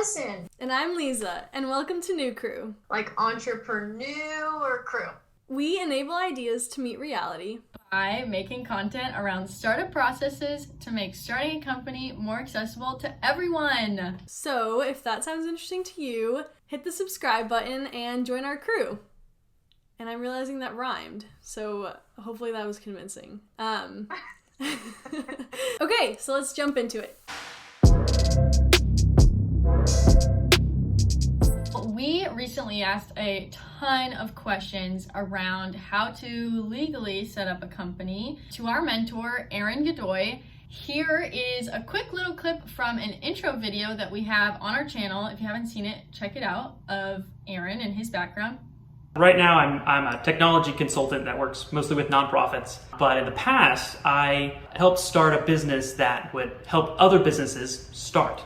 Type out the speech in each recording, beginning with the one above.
Madison. And I'm Lisa, and welcome to Neucrew. Like entrepreneur crew. We enable ideas to meet reality by making content around startup processes to make starting a company more accessible to everyone. So if that sounds interesting to you, hit the subscribe button and join our crew. And I'm realizing that rhymed, so hopefully that was convincing. Okay, so let's jump into it. We recently asked a ton of questions around how to legally set up a company to our mentor, Aaron Godoy. Here is a quick little clip from an intro video that we have on our channel. If you haven't seen it, check it out, of Aaron and his background. Right now, I'm a technology consultant that works mostly with nonprofits. But in the past, I helped start a business that would help other businesses start.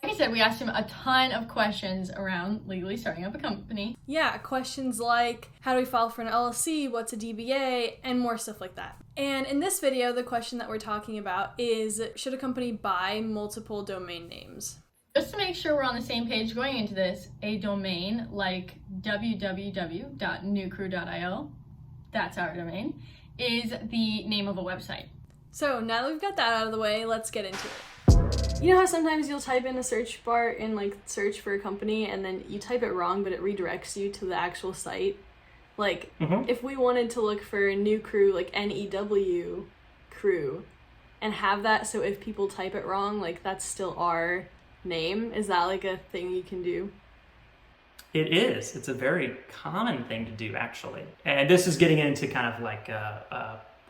Like I said, we asked him a ton of questions around legally starting up a company. Yeah, questions like, how do we file for an LLC, what's a DBA, and more stuff like that. And in this video, the question that we're talking about is, should a company buy multiple domain names? Just to make sure we're on the same page going into this, a domain like www.neucrew.io, that's our domain, is the name of a website. So now that we've got that out of the way, let's get into it. You know how sometimes you'll type in a search bar in like search for a company and then you type it wrong but it redirects you to the actual site? Like if we wanted to look for a new crew, like N-E-W crew, and have that so if people type it wrong, like that's still our name, is that like a thing you can do? It is. It's a very common thing to do, actually. And this is getting into kind of like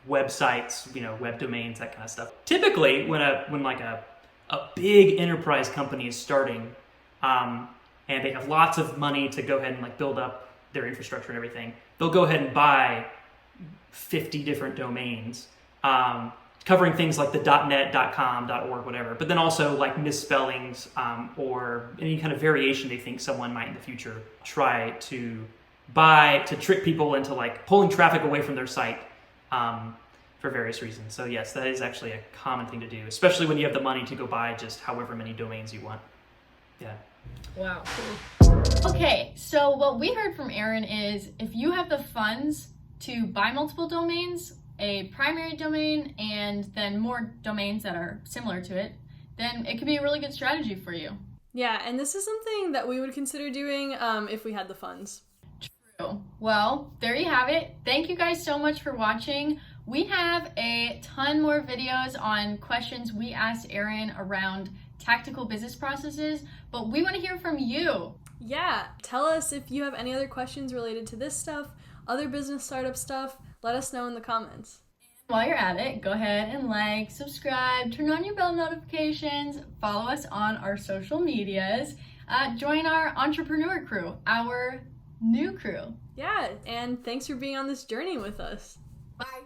websites, web domains, that kind of stuff. Typically, when a big enterprise company is starting, and they have lots of money to go ahead and like build up their infrastructure and everything, they'll go ahead and buy 50 different domains, covering things like the .net, .com, .org, whatever, but then also like misspellings or any kind of variation they think someone might in the future try to buy to trick people into like pulling traffic away from their site for various reasons. So yes, that is actually a common thing to do, especially when you have the money to go buy just however many domains you want. Yeah. Wow. Okay, so what we heard from Aaron is if you have the funds to buy multiple domains, a primary domain, and then more domains that are similar to it, then it could be a really good strategy for you. Yeah, and this is something that we would consider doing if we had the funds. True. Well, there you have it. Thank you guys so much for watching. We have a ton more videos on questions we asked Aaron around tactical business processes, but we want to hear from you. Yeah, tell us if you have any other questions related to this stuff, other business startup stuff. Let us know in the comments. While you're at it, go ahead and like, subscribe, turn on your bell notifications, follow us on our social medias, join our entrepreneur crew, our new crew. Yeah, and thanks for being on this journey with us. Bye.